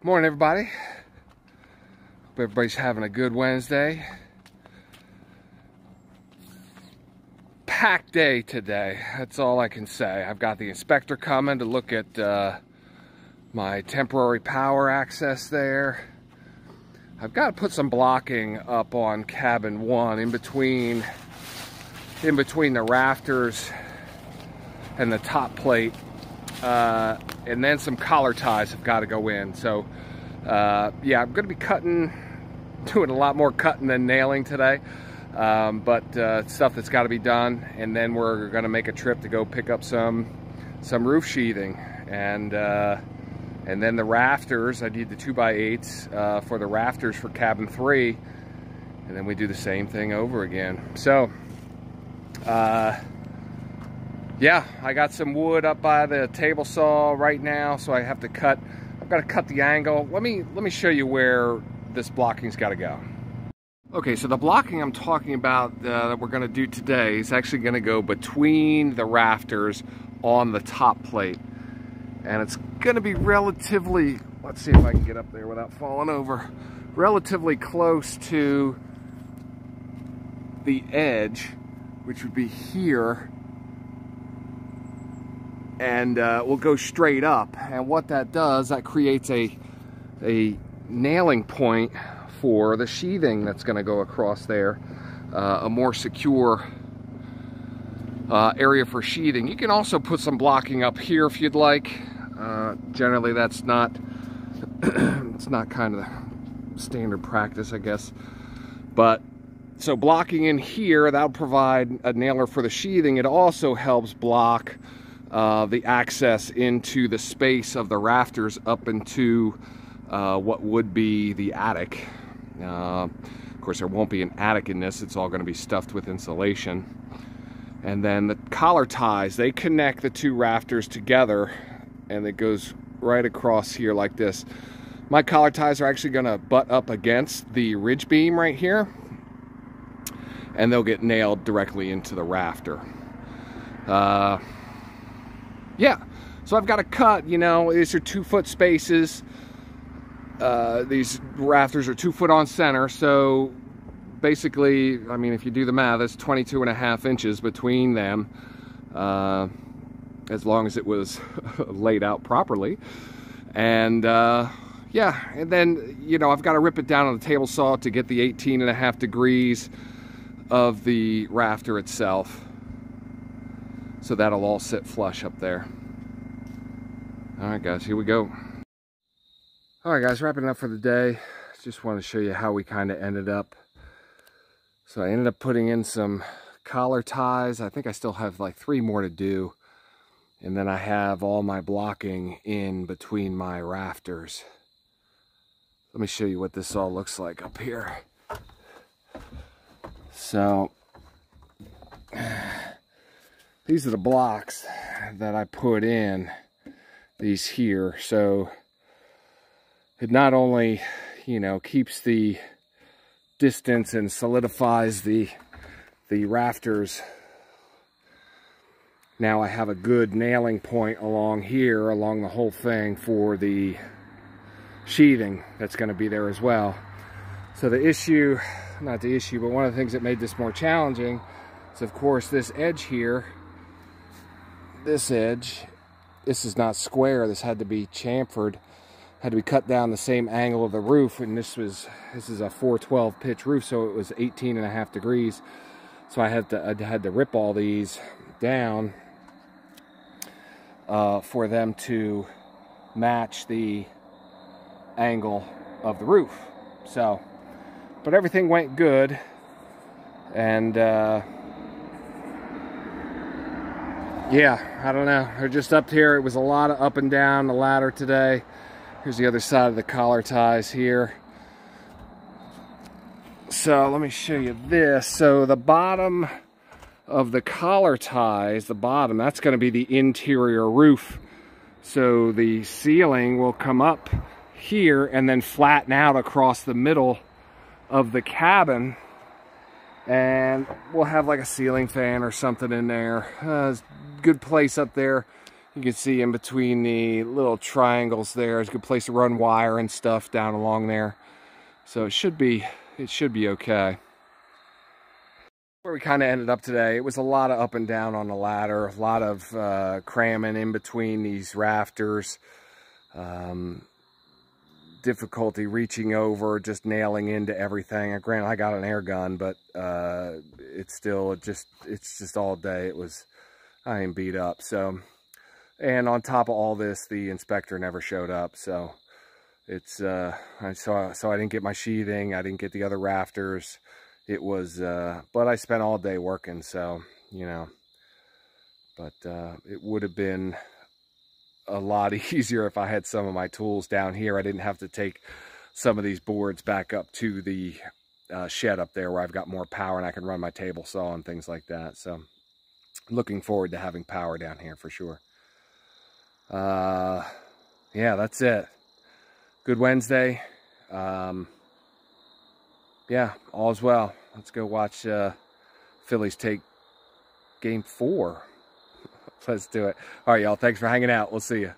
Morning, everybody. Hope everybody's having a good Wednesday. Packed day today. That's all I can say. I've got the inspector coming to look at my temporary power access there. I've got to put some blocking up on cabin 1 in between the rafters and the top plate. And then some collar ties have got to go in. So yeah, I'm going to be doing a lot more cutting than nailing today. But stuff that's got to be done. And then we're going to make a trip to go pick up some roof sheathing. And then the rafters, I need the 2x8s for the rafters for cabin 3. And then we do the same thing over again. So, yeah, I got some wood up by the table saw right now, so I have to cut. I've got to cut the angle. Let me show you where this blocking's got to go. Okay, so the blocking I'm talking about that we're going to do today is actually going to go between the rafters on the top plate, and it's going to be relatively. Let's see if I can get up there without falling over. Relatively close to the edge, which would be here. And we'll go straight up, and what that does, that creates a nailing point for the sheathing that's going to go across there, a more secure area for sheathing. You can also put some blocking up here if you'd like. Generally that's not it's not kind of the standard practice, I guess, but so blocking in here, that'll provide a nailer for the sheathing. It also helps block the access into the space of the rafters up into what would be the attic. Of course, there won't be an attic in this. It's all going to be stuffed with insulation. And then the collar ties, they connect the two rafters together, and it goes right across here like this. My collar ties are actually going to butt up against the ridge beam right here, and they'll get nailed directly into the rafter. Yeah, so I've got to cut, you know, these are 2-foot spaces. These rafters are 2 foot on center, so basically, I mean, if you do the math, it's 22.5 inches between them, as long as it was laid out properly. And yeah, and then, you know, I've got to rip it down on the table saw to get the 18.5 degrees of the rafter itself. So that'll all sit flush up there. All right, guys, here we go. All right, guys, wrapping up for the day. Just want to show you how we kind of ended up. So I ended up putting in some collar ties. I think I still have like 3 more to do. And then I have all my blocking in between my rafters. Let me show you what this all looks like up here. So these are the blocks that I put in, these here. So it not only, you know, keeps the distance and solidifies the rafters. Now I have a good nailing point along here, along the whole thing, for the sheathing that's going to be there as well. So the issue, not the issue, but one of the things that made this more challenging is, of course, this edge here. This edge, this is not square. This had to be chamfered, had to be cut down the same angle of the roof, and this is a 412 pitch roof, so it was 18.5 degrees. So I had to rip all these down for them to match the angle of the roof. So, but everything went good, and yeah, I don't know. They're just up here. It was a lot of up and down the ladder today. Here's the other side of the collar ties here. So let me show you this. So the bottom of the collar ties, the bottom, that's going to be the interior roof. So the ceiling will come up here and then flatten out across the middle of the cabin. And we'll have like a ceiling fan or something in there. Good place up there. You can see in between the little triangles there is a good place to run wire and stuff down along there. So it should be okay. Where we kind of ended up today, it was a lot of up and down on the ladder, a lot of cramming in between these rafters, difficulty reaching over, just nailing into everything. Granted, I got an air gun, but it's just all day. I am beat up. So, and on top of all this, the inspector never showed up. So it's so I didn't get my sheathing, I didn't get the other rafters. It was, but I spent all day working, so, you know, but it would have been a lot easier if I had some of my tools down here. I didn't have to take some of these boards back up to the shed up there where I've got more power and I can run my table saw and things like that. So looking forward to having power down here for sure. Yeah, that's it. Good Wednesday. Yeah, all's well. Let's go watch Phillies take Game 4. Let's do it. All right, y'all. Thanks for hanging out. We'll see you.